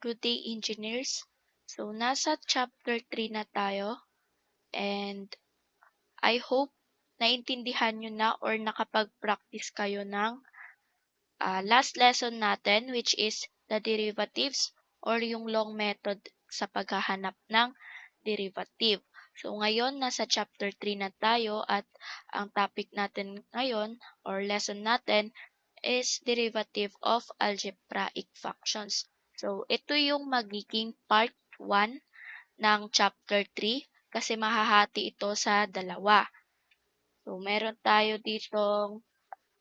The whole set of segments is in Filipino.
Good day, engineers. So, nasa chapter 3 na tayo and I hope naintindihan nyo na or nakapag-practice kayo ng last lesson natin which is the derivatives or yung long method sa paghahanap ng derivative. So, ngayon nasa chapter 3 na tayo at ang topic natin ngayon or lesson natin is derivative of algebraic functions. So, ito yung magiging part 1 ng chapter 3 kasi mahahati ito sa dalawa. So, meron tayo ditong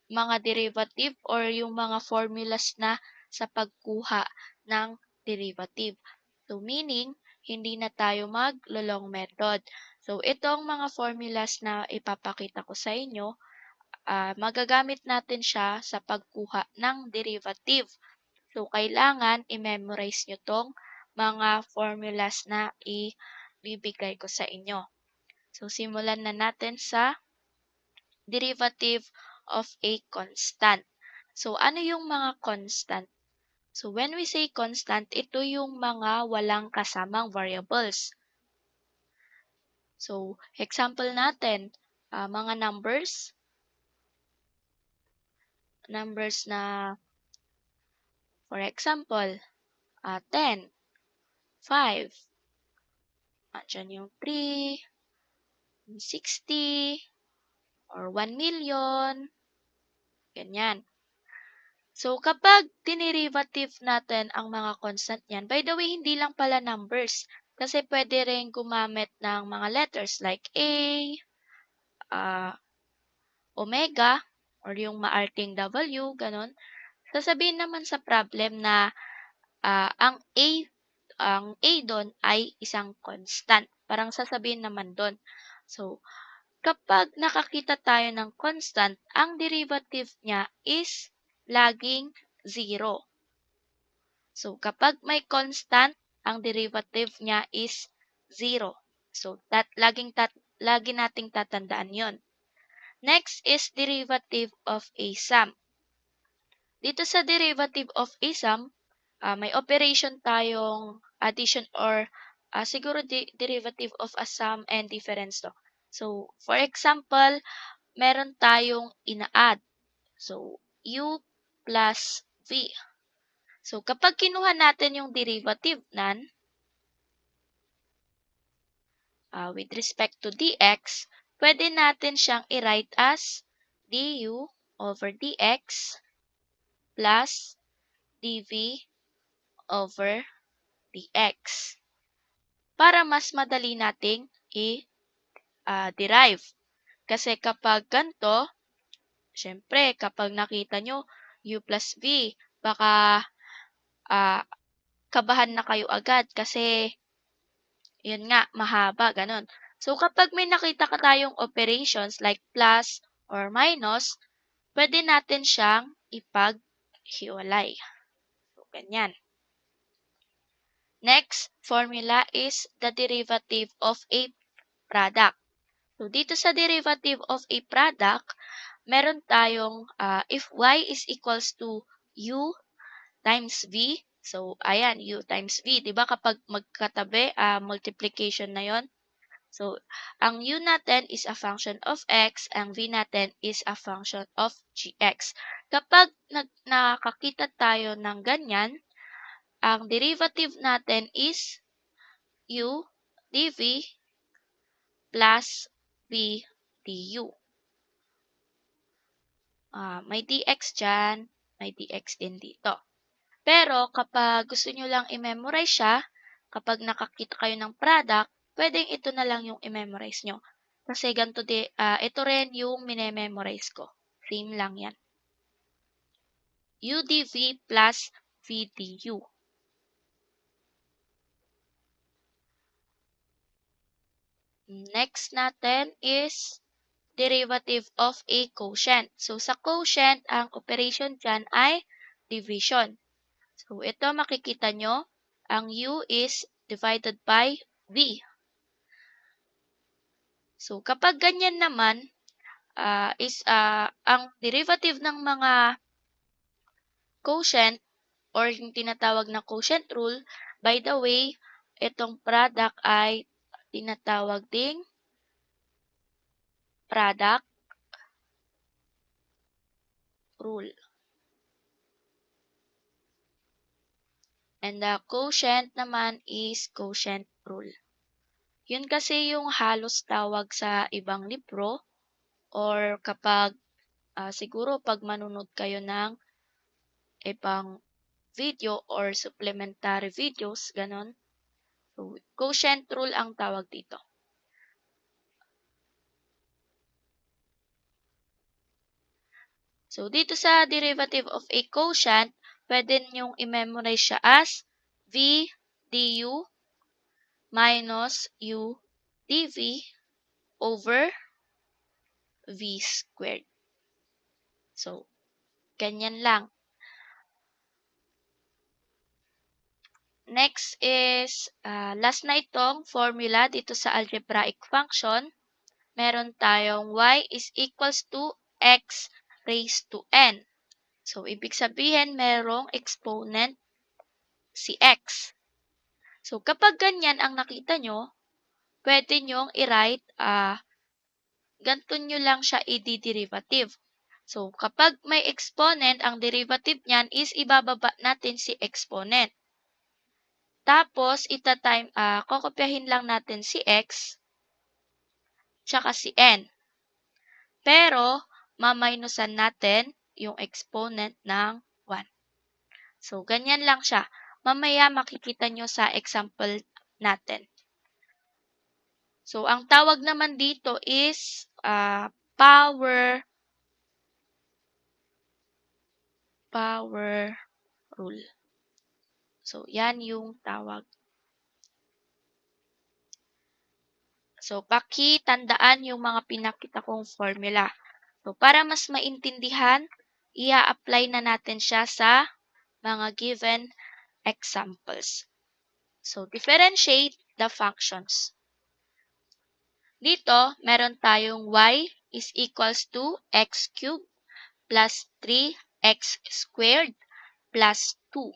mga derivative or yung mga formulas na sa pagkuha ng derivative. So, meaning, hindi na tayo mag-long method. So, itong mga formulas na ipapakita ko sa inyo, magagamit natin siya sa pagkuha ng derivative. So, kailangan i-memorize nyo tong mga formulas na ibibigay ko sa inyo. So, simulan na natin sa derivative of a constant. So, ano yung mga constant? So, when we say constant, ito yung mga walang kasamang variables. So, example natin, mga numbers na, for example, 10, 5, andyan yung 3, 60, or 1 million, ganyan. So, kapag dinerivative natin ang mga constant yan, by the way, hindi lang pala numbers. Kasi pwede rin gumamit ng mga letters like A, omega, or yung maarting W, ganun. Sasabihin naman sa problem na ang A doon ay isang constant. Parang sasabihin naman doon. So, kapag nakakita tayo ng constant, ang derivative niya is laging 0. So, kapag may constant, ang derivative niya is 0. So, lagi nating tatandaan yon. Next is derivative of a sum. Dito sa derivative of a sum, may operation tayong addition or siguro derivative of a sum and difference to. So, for example, meron tayong ina-add. So, u plus v. So, kapag kinuha natin yung derivative nan, with respect to dx, pwede natin siyang i-write as du over dx plus dv over dx. Para mas madali nating i-derive. Kasi kapag ganito, syempre, kapag nakita nyo u plus v, baka kabahan na kayo agad kasi yun nga, mahaba, ganun. So, kapag may nakita ka tayong operations like plus or minus, pwede natin siyang ipaghiwalay. So, ganyan. Next formula is the derivative of a product. So, dito sa derivative of a product, meron tayong if y is equals to u times v. So, ayan, u times v. Diba kapag magkatabi, multiplication na yon. So, ang u natin is a function of x, ang v natin is a function of gx. Kapag nakakita tayo ng ganyan, ang derivative natin is u dv plus v du. May dx dyan, may dx din dito. Pero kapag gusto nyo lang i-memorize siya, kapag nakakita kayo ng product, pwedeng ito na lang yung i-memorize nyo. Kasi ito rin yung mine-memorize ko. Same lang yan. u dv plus v du. Next natin is derivative of a quotient. So, sa quotient, ang operation dyan ay division. So, ito makikita nyo, ang u is divided by v. So, kapag ganyan naman, ang derivative ng mga quotient or yung tinatawag na quotient rule. By the way, itong product ay tinatawag ding product rule. And the quotient naman is quotient rule. Yun kasi yung halos tawag sa ibang libro or kapag siguro pag manunod kayo ng ibang video or supplementary videos, ganon. So, quotient rule ang tawag dito. So, dito sa derivative of a quotient, pwede niyong i-memorize siya as v du minus u dv over v squared. So, ganyan lang. Next is, last na itong formula dito sa algebraic function. Meron tayong y is equals to x raised to n. So, ibig sabihin, merong exponent si x. So, kapag ganyan ang nakita nyo, pwede nyong i-write, ganito nyo lang siya i-derivative. So, kapag may exponent, ang derivative niyan is ibababa natin si exponent. Tapos, kokopyahin lang natin si x, tsaka si n. Pero, maminusan natin yung exponent ng 1. So, ganyan lang siya. Mamaya makikita nyo sa example natin. So, ang tawag naman dito is power rule. So, yan yung tawag. So, pakitandaan yung mga pinakita kong formula. So, para mas maintindihan, i-apply na natin siya sa mga given examples. So, differentiate the functions. Dito, meron tayong y is equals to x cubed plus 3x squared plus 2.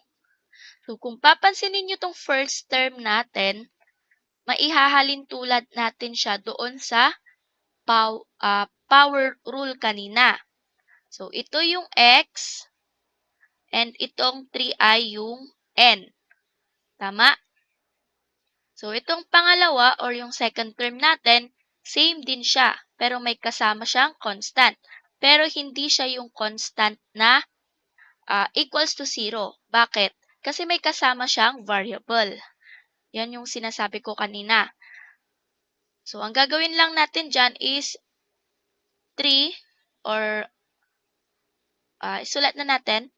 So, kung papansinin nyo itong first term natin, maihahalin tulad natin siya doon sa power rule kanina. So, ito yung x and itong 3 ay yung n. Tama? So, itong pangalawa or yung second term natin, same din siya, pero may kasama siyang constant. Pero hindi siya yung constant na equals to 0. Bakit? Kasi may kasama siyang variable. Yan yung sinasabi ko kanina. So, ang gagawin lang natin dyan is 3 or isulat na natin.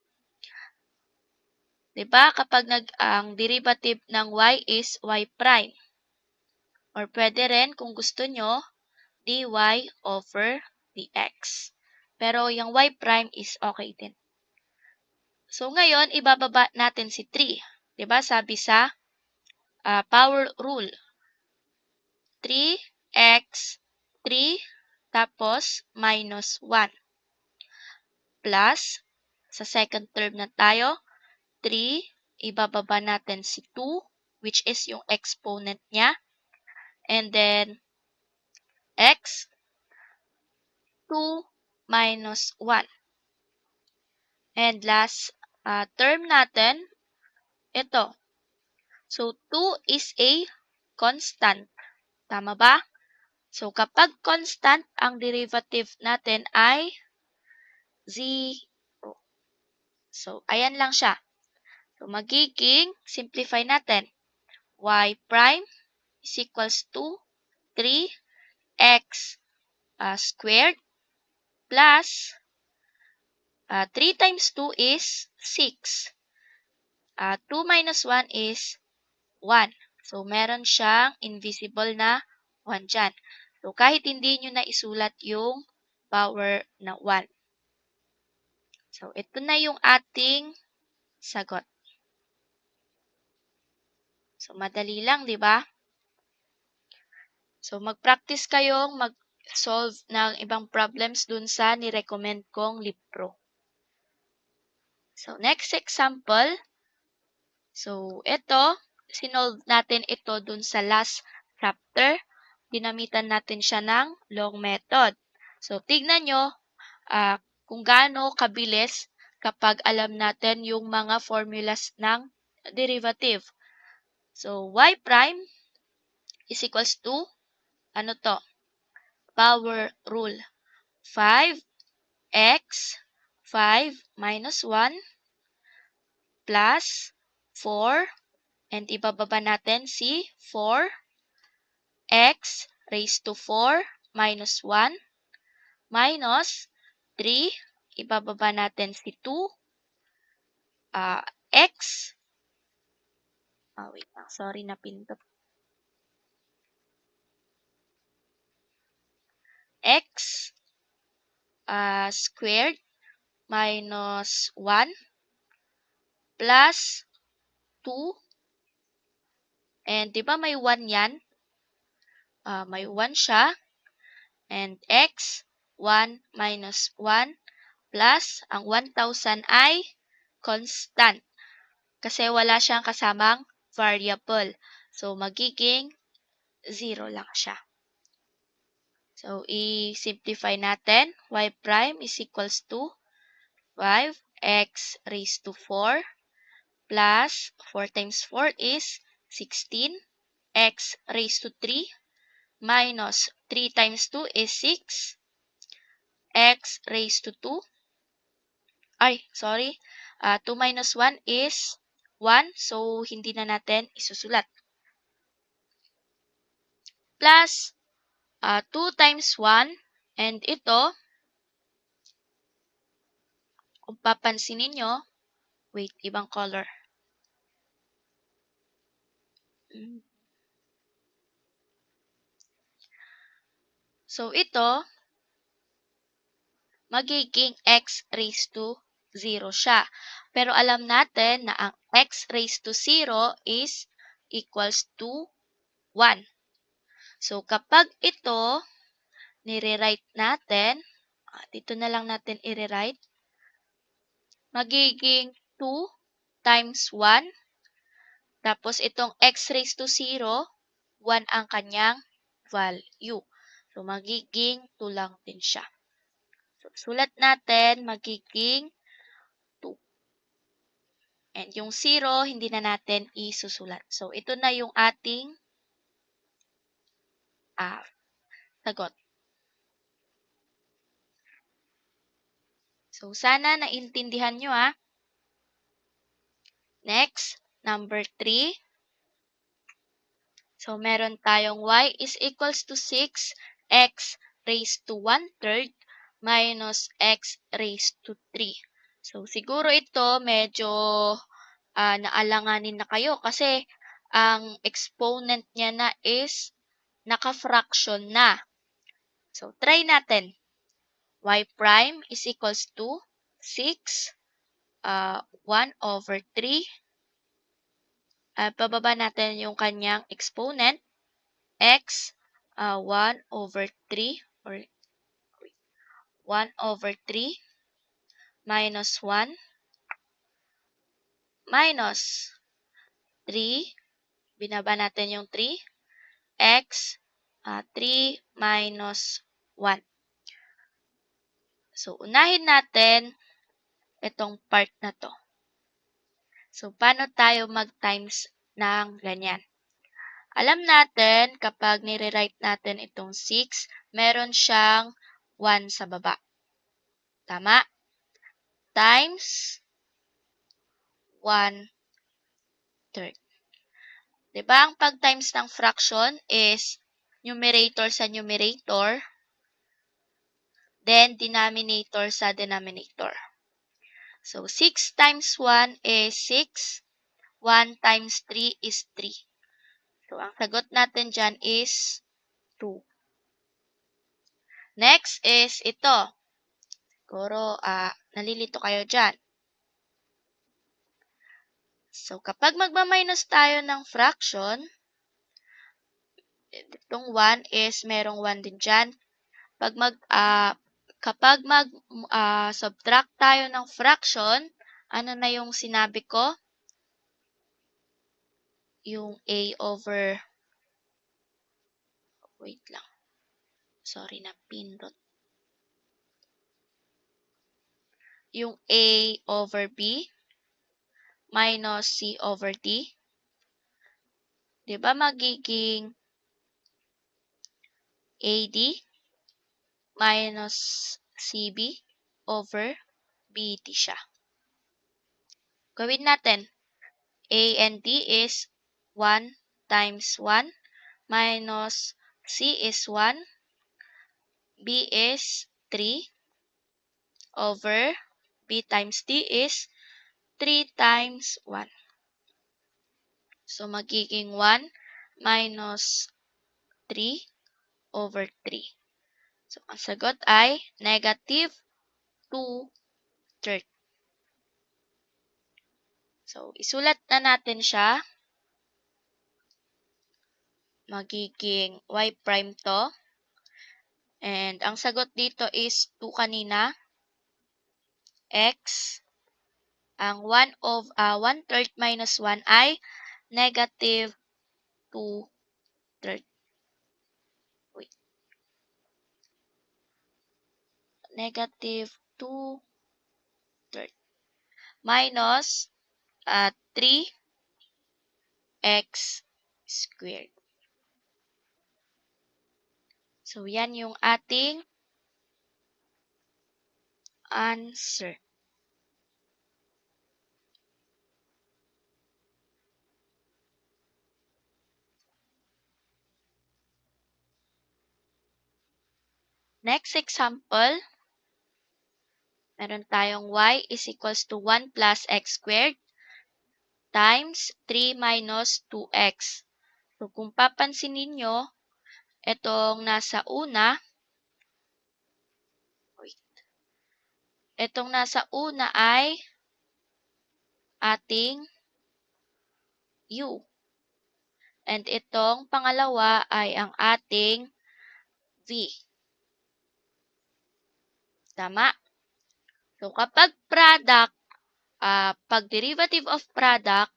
Diba? Kapag ang derivative ng y is y prime. Or pwede rin kung gusto nyo, dy over dx. Pero yung y prime is okay din. So, ngayon, ibababa natin si 3. Diba? Sabi sa power rule. 3x, 3, tapos minus 1. Plus, sa second term na tayo, 3, ibababa natin si 2, which is yung exponent niya. And then, x, 2 minus 1. And last term natin, ito. So, 2 is a constant. Tama ba? So, kapag constant, ang derivative natin ay 0. So, ayan lang siya. So, magiging, simplify natin. Y prime is equals to 3x squared plus 3 times 2 is 6. 2 minus 1 is 1. So, meron siyang invisible na 1 dyan. So, kahit hindi nyo na isulat yung power na 1. So, ito na yung ating sagot. So, madali lang, di ba? So, mag-practice kayong mag-solve ng ibang problems dun sa ni-recommend kong libro. So, next example, So, ito, sinolve natin ito dun sa last chapter. Ginamitan natin siya ng long method. So, tignan nyo kung gaano kabilis kapag alam natin yung mga formulas ng derivative. So, y prime is equals to, ano to? Power rule. 5x 5 minus 1 plus 4 and ibababa natin si 4x raised to 4 minus 1 minus 3, ibababa natin si 2 x wait lang, sorry napindot. X squared minus 1 plus 2 and di ba may 1 yan? May 1 siya and x 1 minus 1 plus ang 1,000 ay constant kasi wala siyang kasamang variable. So, magiging 0 lang siya. So, i-simplify natin. Y prime is equals to 5x raised to 4 plus 4 times 4 is 16. X raised to 3 minus 3 times 2 is 6. X raised to 2. 2 minus 1 is 1. So, hindi na natin isusulat. Plus 2 times 1. And ito, kung papansinin nyo, wait, ibang color. So, ito, magiging x raised to 0 siya. Pero alam natin na ang x raised to 0 is equals to 1. So, kapag ito, nire-write natin, dito na lang natin i-write, magiging 2 times 1. Tapos, itong x raised to 0, 1 ang kanyang value. So, magiging 2 lang din siya. So, sulat natin, magiging 2. And yung 0, hindi na natin isusulat. So, ito na yung ating sagot. So, sana naintindihan nyo Next, number 3. So, meron tayong y is equals to 6, x raised to 1/3 minus x raised to 3. So, siguro ito medyo naalanganin na kayo kasi ang exponent niya na is naka-fraction na. So, try natin. Y prime is equals to 6, 1/3. Pababa natin yung kanyang exponent. X, 1/3 or 1/3 minus 1 minus 3. Binaba natin yung 3. X, 3 minus 1. So, unahin natin itong part na to. So, paano tayo mag-times ng ganyan? Alam natin, kapag nire-write natin itong 6, meron siyang 1 sa baba. Tama? Times 1/3. Diba ang pag-times ng fraction is numerator sa numerator, then denominator sa denominator. So, 6 times 1 is 6. 1 times 3 is 3. So, ang sagot natin dyan is 2. Next is ito. Siguro, nalilito kayo dyan. So, kapag magma-minus tayo ng fraction, itong 1 is merong 1 din dyan. Kapag subtract tayo ng fraction, ano na yung sinabi ko? yung A over, wait lang, sorry na pindot. Yung A over B minus C over D. Di ba magiging AD minus CB over BD siya. Gawin natin. A and D is 1 times 1 minus C is 1, B is 3 over B times D is 3 times 1. So, magiging 1 minus 3 over 3. So, ang sagot ay negative 2/3. So, isulat na natin siya. Magiging y prime to. And ang sagot dito is 2 kanina. X. Ang 1/3 minus 1 ay negative 2/3. Wait. Negative 2/3. Minus 3x squared. So, yan yung ating answer. Next example, meron tayong y is equals to 1 plus x squared times 3 minus 2x. So, kung papansin ninyo, itong nasa una, ay ating u. And itong pangalawa ay ang ating v. Tama? So, kapag product, pag derivative of product,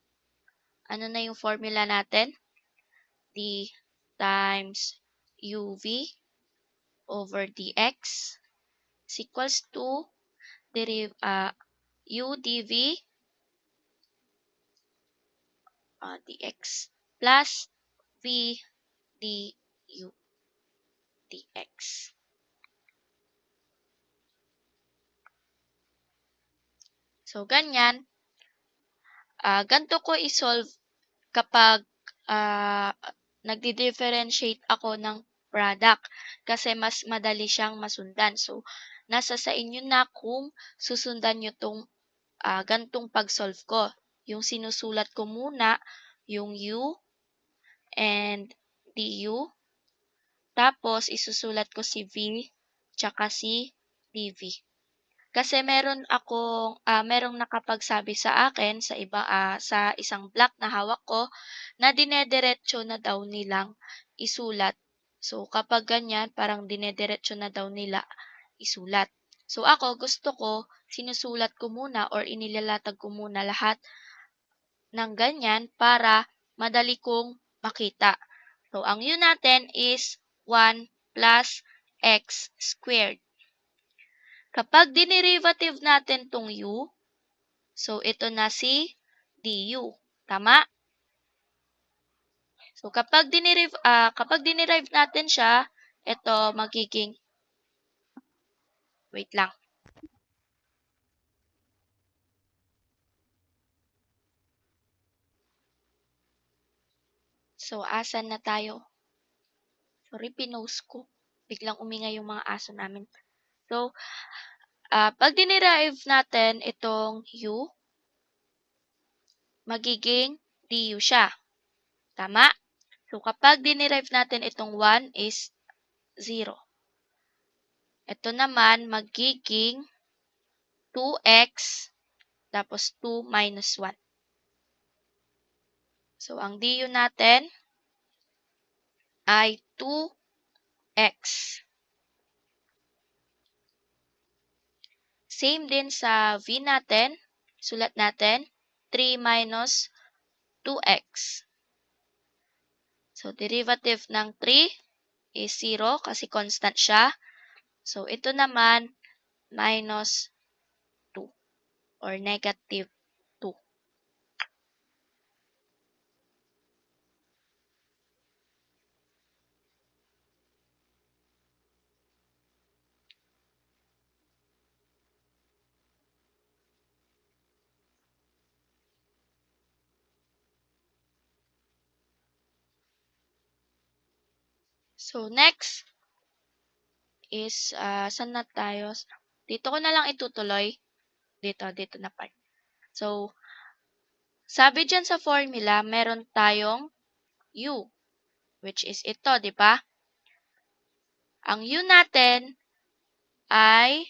ano na yung formula natin? D times uv over dx is equals to u dv dx plus v du dx. So, ganyan. Ganito ko i-solve kapag nagdi-differentiate ako ng product kasi mas madali siyang masundan. So, nasa sa inyo na kung susundan nyo itong gantong pag-solve ko. Yung sinusulat ko muna, yung u and du. Tapos, isusulat ko si v tsaka si dv. Kasi merong nakapagsabi sa akin sa isang block na hawak ko na dinediretso na daw nilang isulat. So, kapag ganyan, parang dinediretso na daw nila isulat. So, ako gusto ko, sinusulat ko muna or inilalatag ko muna lahat ng ganyan para madali kong makita. So, ang u natin is 1 plus x squared. Kapag dinerivative natin tong u, so ito na si du. Tama? So kapag dinerive natin siya, ito magiging, wait lang. So asan na tayo? Sorry, pinost ko. Biglang umingay yung mga aso namin. So, pag dinerive natin itong u, magiging du siya. Tama? So, kapag dinerive natin itong 1 is 0. Ito naman, magiging 2x tapos 2 minus 1. So, ang du natin ay 2x. Same din sa v natin. Sulat natin 3 minus 2x. So, derivative ng 3 is 0 kasi constant siya. So, ito naman minus 2 or negative 2. So, next is, saan na tayo? Dito ko na lang itutuloy. Dito na part. So, sabi dyan sa formula, meron tayong u, which is ito, di ba? Ang u natin ay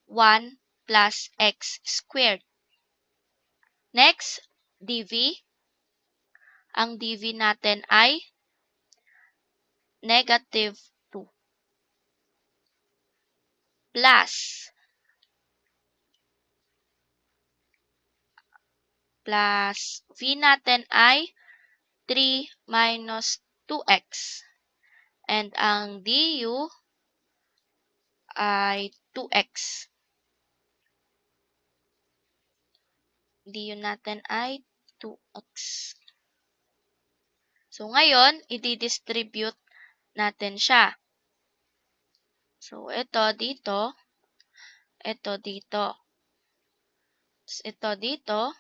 1 plus x squared. Next, dv. Ang dv natin ay negative 2 plus v natin ay 3 minus 2x. And ang du ay 2x. Du natin ay 2x. So, ngayon, i-distribute natin siya. So, ito dito, ito dito. Ito dito,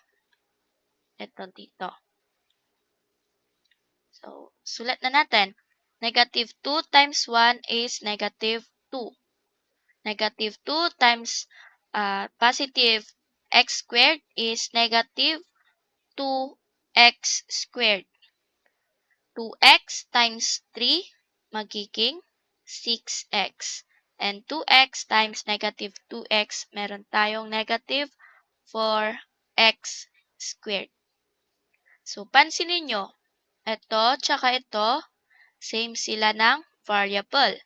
ito dito. So, sulat na natin. Negative 2 times 1 is negative 2. Negative 2 times positive x squared is negative 2x squared. 2x times 3 magiging 6x. And 2x times negative 2x, meron tayong negative 4x squared. So, pansinin nyo, ito tsaka ito, same sila ng variable.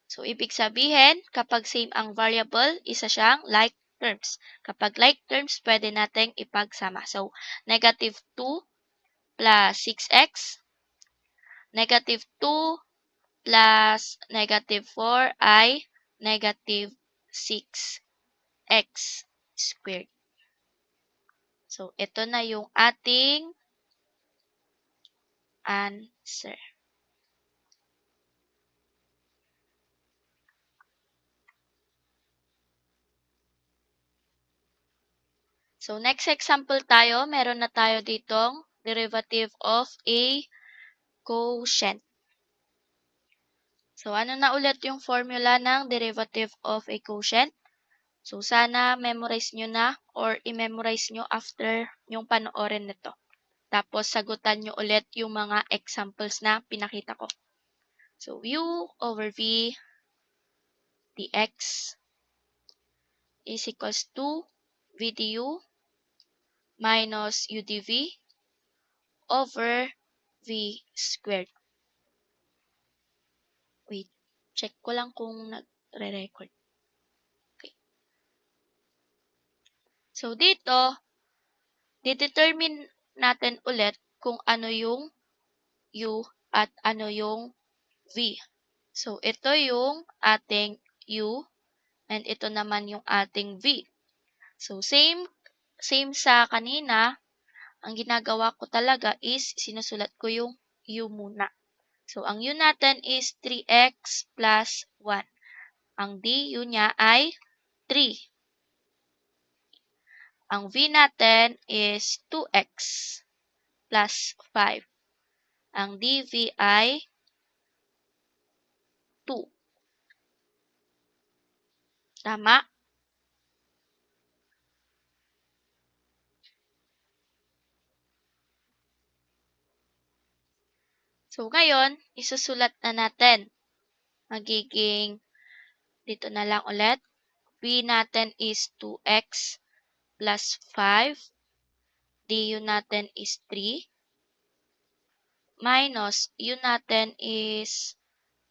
So, ibig sabihin, kapag same ang variable, isa siyang like terms. Kapag like terms, pwede nating ipagsama. So, negative 2 plus 6x, negative 2 plus negative 4 ay negative 6x squared. So, ito na yung ating answer. So, next example tayo, meron na tayo ditong derivative of a quotient. So, ano na ulit yung formula ng derivative of a quotient? So, sana memorize nyo na or i-memorize nyo after yung panoorin nito. Tapos, sagutan nyo ulit yung mga examples na pinakita ko. So, u over v dx is equals to v du minus u dv over v squared. Wait, check ko lang kung nagre-record. Okay. So, dito, determine natin ulit kung ano yung u at ano yung v. So, ito yung ating u and ito naman yung ating v. So, same sa kanina, ang ginagawa ko talaga is sinusulat ko yung u muna. So, ang u natin is 3x plus 1. Ang du niya ay 3. Ang v natin is 2x plus 5. Ang dv ay 2. Tama? So, ngayon, isusulat na natin. Magiging, dito na lang ulit. V natin is 2x plus 5. Du natin is 3. Minus, u natin is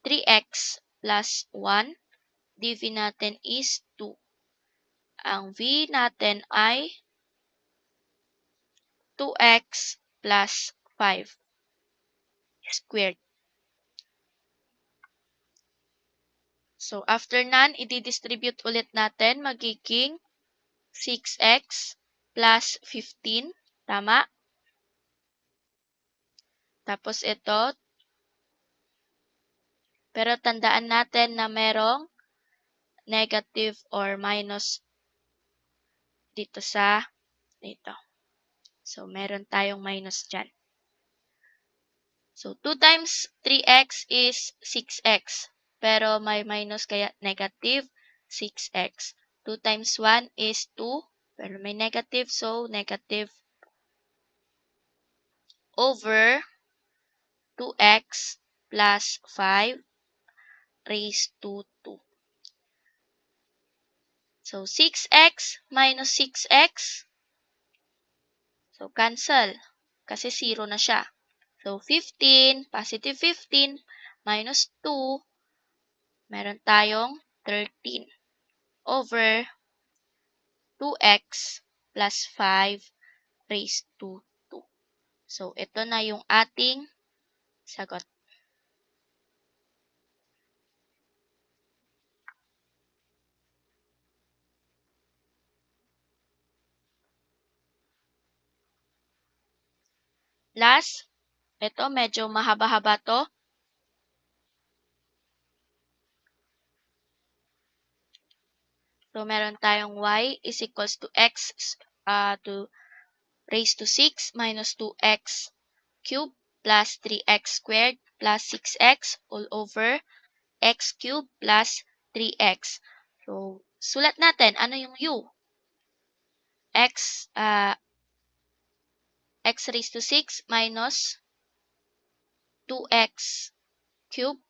3x plus 1. dv natin is 2. Ang v natin ay 2x plus 5. squared. So, after nun, i-distribute ulit natin, magiging 6x plus 15. Tama? Tapos ito, pero tandaan natin na merong negative or minus dito. So, meron tayong minus dyan. So, 2 times 3x is 6x. Pero may minus kaya negative 6x. 2 times 1 is 2. Pero may negative, so negative over 2x plus 5 raised to 2. So, 6x minus 6x. So, cancel. Kasi 0 na siya. So, 15, positive 15, minus 2, meron tayong 13 over 2x plus 5 raised to 2. So, ito na yung ating sagot. Last, ito medyo mahaba-haba to. So, meron tayong y is equals to x to raised to 6 minus 2x cubed plus 3x squared plus 6x all over x cubed plus 3x. So, sulat natin, ano yung u? X raised to 6 minus 2x cubed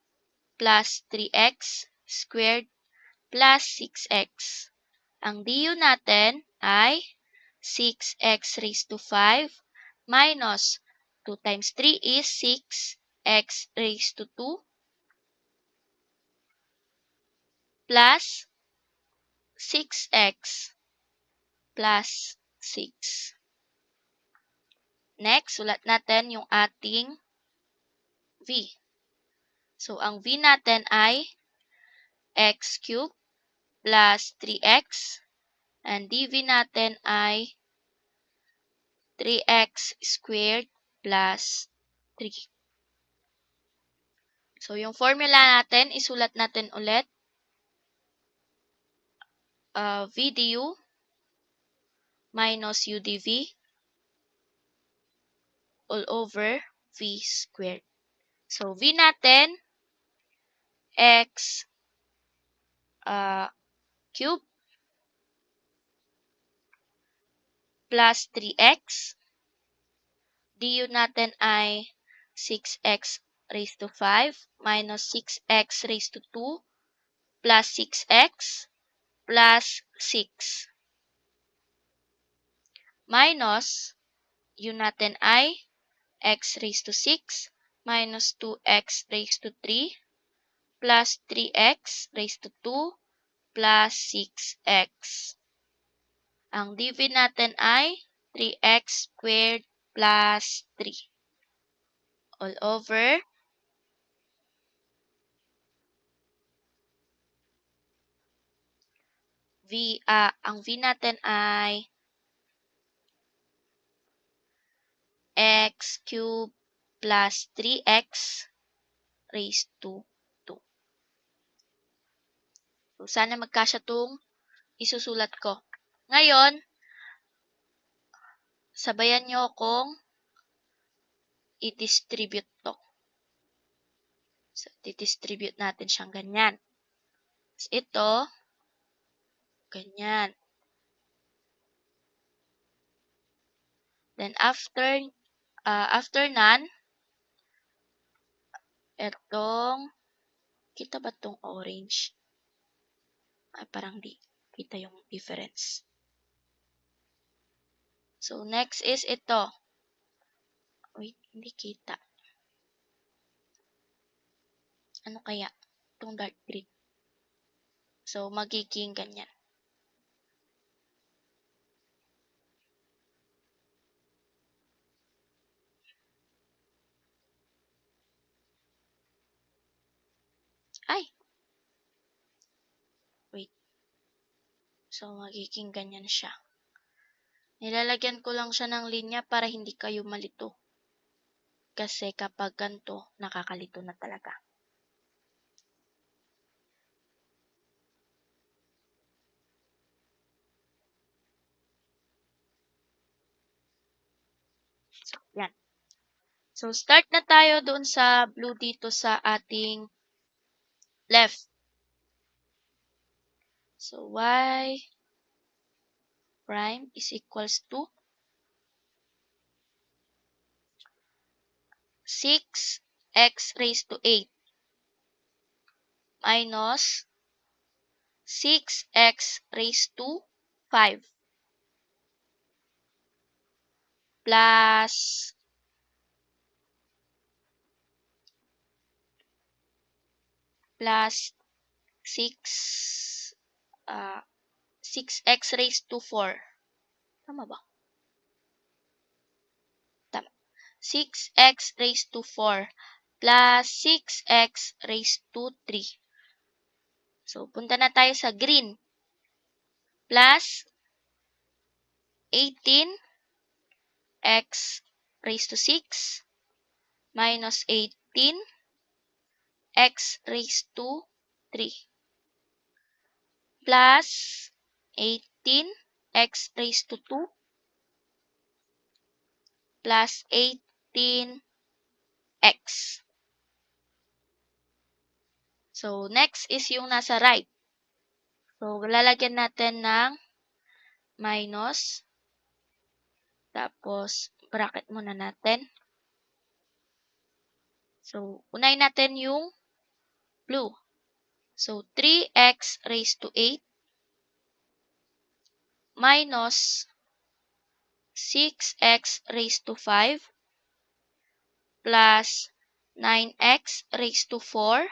plus 3x squared plus 6x. Ang du natin ay 6x raised to 5 minus 2 times 3 is 6x raised to 2 plus 6x plus 6. Next, sulat natin yung ating v. So, ang v natin ay x cubed plus 3x and dv natin ay 3x squared plus 3. So, yung formula natin, isulat natin ulit. V du minus u dv all over v squared. So, v natin, x cube plus 3x. Du natin ay 6x raised to 5 minus 6x raised to 2 plus 6x plus 6. Minus, u natin ay x raised to 6 minus 2x raised to 3 plus 3x raised to 2 plus 6x. Ang dv natin ay 3x squared plus 3 all over ang v natin ay x cubed plus 3x raised to 2. So, sana magkasya itong isusulat ko. Ngayon, sabayan nyo akong i-distribute to. So, i-distribute natin siyang ganyan. So, ito, ganyan. Then, after none, itong, kita ba itong orange? Ay, parang di kita yung difference. So, next is ito. Wait, hindi kita. Ano kaya? Itong dark green. So, magiging ganyan. Ay! Wait. So, magiging ganyan siya. Nilalagyan ko lang siya ng linya para hindi kayo malito. Kasi kapag ganito, nakakalito na talaga. So, yan. So, start na tayo doon sa blue dito sa ating left. So, y prime is equals to 6x raised to 8 minus 6x raised to 5 plus 6 6x raised to 4. Tama ba? Tama. 6x raised to 4 plus 6x raised to 3. So, punta na tayo sa green. Plus 18x raised to 6 minus 18x raised to 3 plus 18x raised to 2 plus 18x. So, next is yung nasa right. So, lalagyan natin ng minus. Tapos, bracket muna natin. So, unahin natin yung blue. So, 3x raised to 8 minus 6x raised to 5 plus 9x raised to 4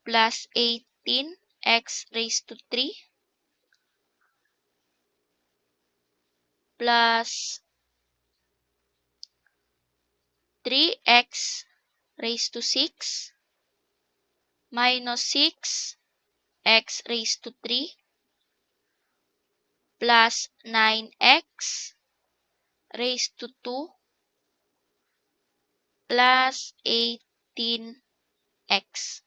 plus 18x raised to 3 plus 3x raised to 6 minus 6x raised to 3 plus 9x raised to 2 plus 18x.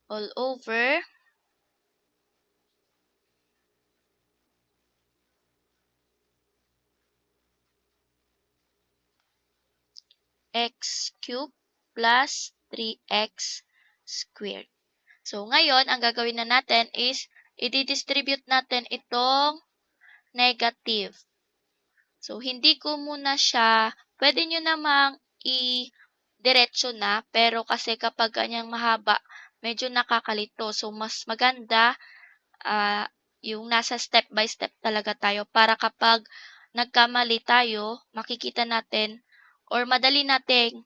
All over x cubed plus 3x squared. So, ngayon, ang gagawin na natin is, i-distribute natin itong negative. So, hindi ko muna siya, pwede nyo namang i-diretso na, pero kasi kapag ganyang mahaba, medyo nakakalito. So, mas maganda, yung nasa step by step talaga tayo para kapag nagkamali tayo, makikita natin or madali nating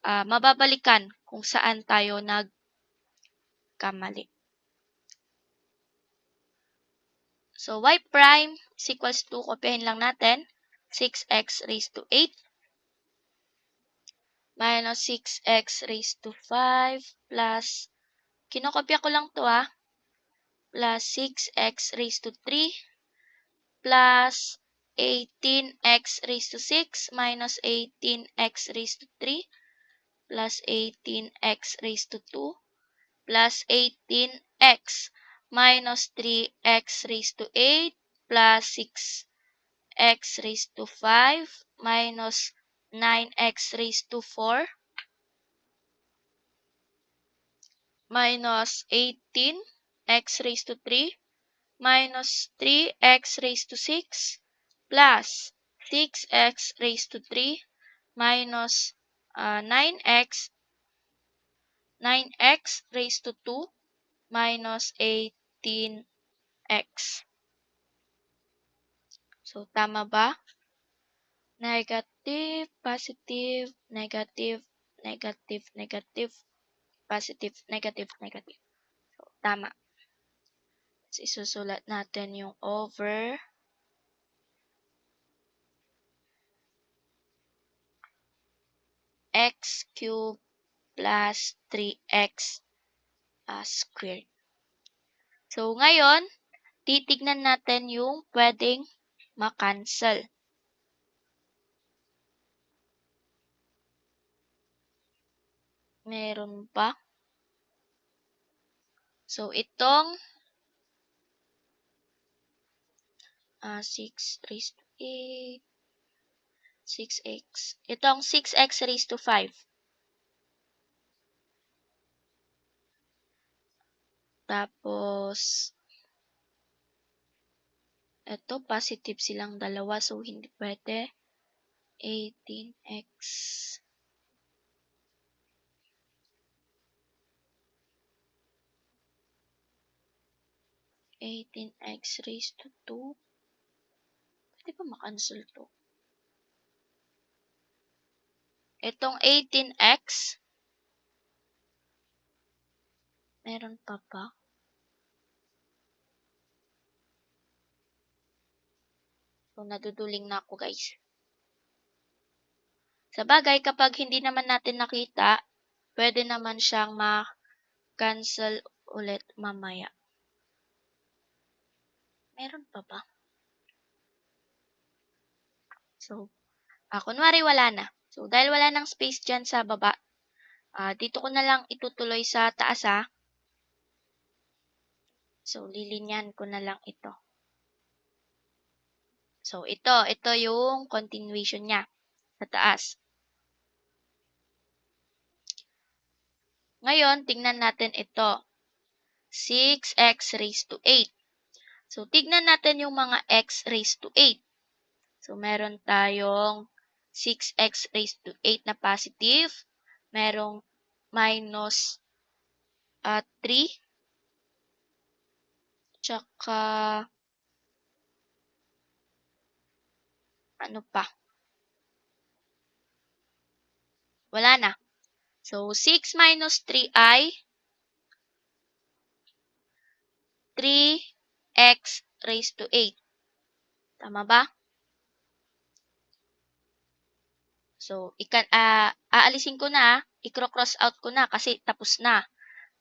mababalikan kung saan tayo nagkamali. So, y prime is equals to, kopyahin lang natin, 6x raised to 8 minus 6x raised to 5 plus, kinokopya ko lang to plus 6x raised to 3 plus 18x raised to 6 minus 18x raised to 3 plus 18x raised to 2 plus 18x minus 3x raised to 8 plus 6x raised to 5 minus 9x raised to 4 minus 18x raised to 3 minus 3x raised to 6 plus 6x raised to 3 minus 9x raised to 2 minus 18x. So, tama ba? Negative, positive, negative, negative, negative, positive, negative, negative. So, tama. So, isusulat natin yung over x cubed plus 3x squared. So, ngayon, titignan natin yung pwedeng ma-cancel. Meron pa. So, itong 6 raised to 8, 6x. Itong 6x raised to 5. Tapos, ito, positive silang dalawa. So, hindi pwede. 18x. 18x raised to 2. Pwede ba ma-cancel to? Itong 18x. Meron pa ba? So, naduduling na ako, guys. Sabagay, kapag hindi naman natin nakita, pwede naman siyang ma-cancel ulit mamaya. Meron pa ba? So, kunwari wala na. So, dahil wala nang space dyan sa baba, dito ko na lang itutuloy sa taas, ha. So, lilinyan ko na lang ito. So, ito yung continuation niya sa taas. Ngayon, tingnan natin ito. 6x raised to 8. So, tignan natin yung mga x raised to 8. So, meron tayong 6x raised to 8 na positive. Merong minus 3. Tsaka, ano pa? Wala na. So, 6 minus 3 ay 3x raised to 8. Tama ba? So, aalisin ko na, i-cross out ko na kasi tapos na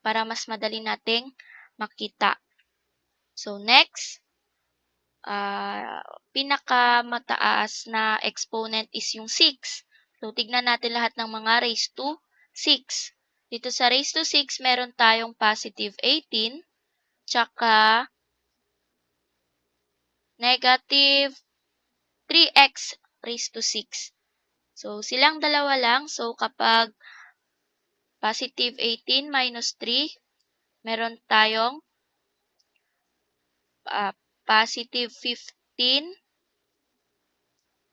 para mas madali nating makita. So, next, pinakamataas na exponent is yung 6. So, tignan natin lahat ng mga raised to 6. Dito sa raised to 6, meron tayong positive 18, tsaka negative 3x raised to 6. So, silang dalawa lang. So, kapag positive 18 minus 3, meron tayong positive 15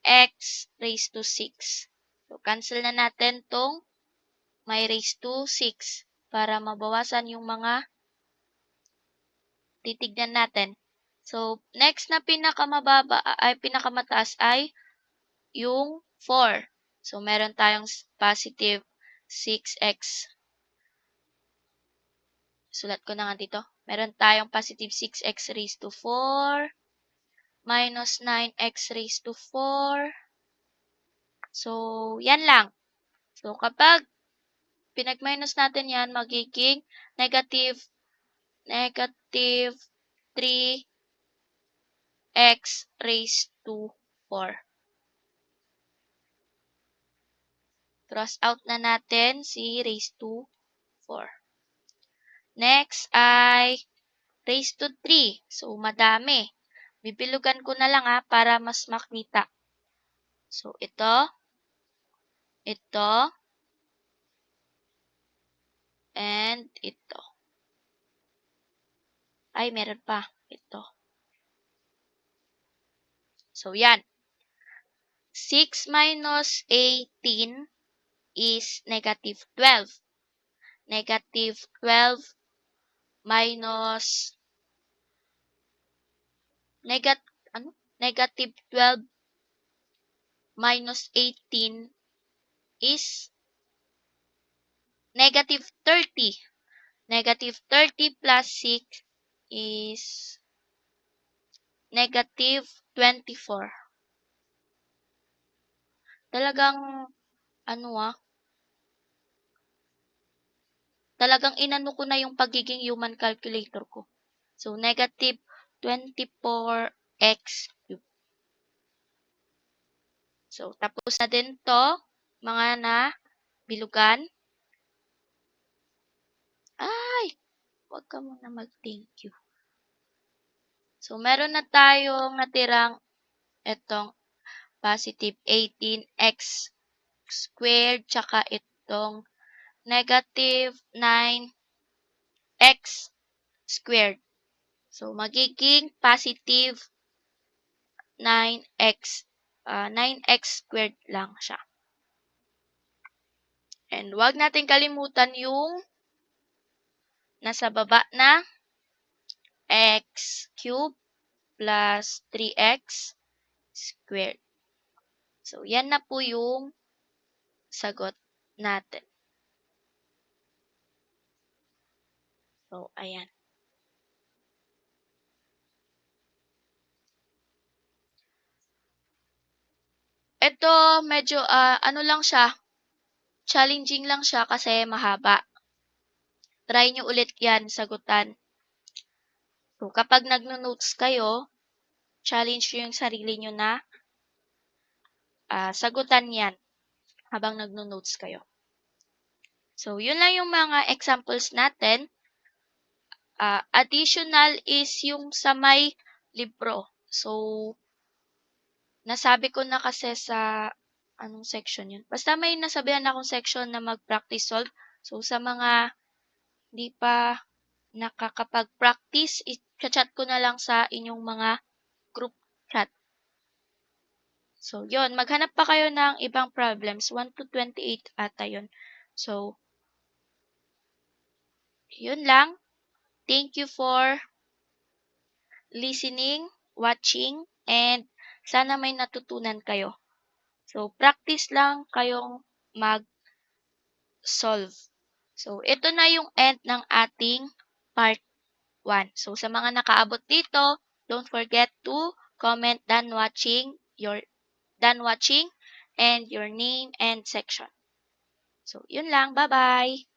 x raised to 6. So, cancel na natin tong may raised to 6 para mabawasan yung mga titignan natin. So, next na pinakamataas ay yung 4. So, meron tayong positive 6x. Sulat ko na nga dito. Meron tayong positive 6x raised to 4 minus 9x raised to 4. So, yan lang. So, kapag pinag-minus natin yan, magiging negative 3x raised to 4. Cross out na natin si raised to 4. Next ay raised to 3. So, madami. Bibilugan ko na lang para mas makita. So, ito, and ito. Ay, meron pa. Ito. So, yan. 6 minus 18 is negative 12. Negative 12 minus negative 12 minus 18 is negative 30. Negative 30 plus 6 is negative 24. Talagang, talagang inano ko na yung pagiging human calculator ko. So, negative 24x cube. So, tapos na din to, mga bilugan. Ay, wag ka muna mag-thank you. So, meron na tayong natirang itong positive 18x squared, tsaka itong negative 9x squared. So, magiging positive 9x squared lang siya. And wag natin kalimutan yung nasa baba na x cubed plus 3x squared. So, yan na po yung sagot natin. So, ayan. Ito, medyo, ano lang siya, challenging lang siya kasi mahaba. Try nyo ulit yan, sagutan. So, kapag nagno-notes kayo, challenge nyo yung sarili nyo na sagutan yan habang nagno-notes kayo. So, yun lang yung mga examples natin. Additional is yung sa may libro. So, nasabi ko na kasi sa anong section yun. Basta may nasabihan akong section na mag-practice solve. So, sa mga hindi pa nakakapag-practice, i-chat ko na lang sa inyong mga group chat. So, yun. Maghanap pa kayo ng ibang problems. 1 to 28 ata yun. So, yun lang. Thank you for listening, watching, and sana may natutunan kayo. So, practice lang kayong mag-solve. So, ito na yung end ng ating part 1. So, sa mga nakaabot dito, don't forget to comment done watching and your name and section. So, yun lang. Bye-bye!